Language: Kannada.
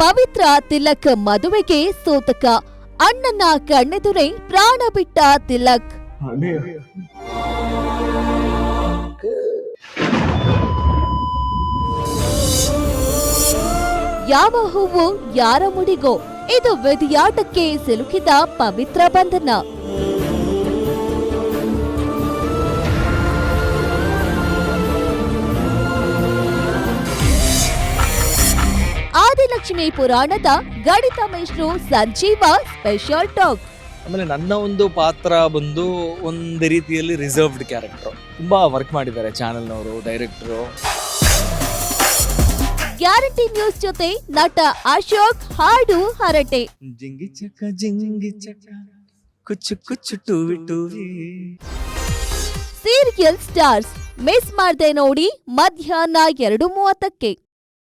ಪವಿತ್ರ ತಿಲಕ್ ಮದುವೆಗೆ ಸೂತಕ, ಅಣ್ಣನ ಕಣ್ಣೆದುರೇ ಪ್ರಾಣ ಬಿಟ್ಟ ತಿಲಕ್. ಯಾವ ಹೂವು ಯಾರ ಮುಡಿಗೋ, ಇದು ವಿಧಿಯಾಟಕ್ಕೆ ಸಿಲುಕಿದ ಪವಿತ್ರ ಬಂಧನ. ಆದಿಲಕ್ಷ್ಮಿ ಪುರಾಣದ ಗಣಿತ ಮೇಷ್ಟ್ರು ಸಂಜೀವ ಸ್ಪೆಷಲ್ ಟಾಕ್. ಆಮೇಲೆ ನನ್ನ ಒಂದು ಪಾತ್ರ ಬಂದು ಒಂದು ರೀತಿಯಲ್ಲಿ ರಿಸರ್ವ್ಡ್ ಕ್ಯಾರೆಕ್ಟರ್. ತುಂಬಾ ವರ್ಕ್ ಮಾಡಿದ್ದಾರೆ ಚಾನೆಲ್ನವರು, ಡೈರೆಕ್ಟರು. ಗ್ಯಾರಂಟಿ ನ್ಯೂಸ್ ಜೊತೆ ನಟ ಅಶೋಕ್ ಹಾಡು ಹರಟೆ. ಜಿಂಗಿ ಚಕ ಕುಚ್ಚು ಕುಚ್ಚು ಟೂವಿ ಟೂವಿ. ಸೀರಿಯಲ್ ಸ್ಟಾರ್ಸ್ ಮಿಸ್ ಮಾಡ್ದೆ ನೋಡಿ ಮಧ್ಯಾಹ್ನ 2:30ಕ್ಕೆ.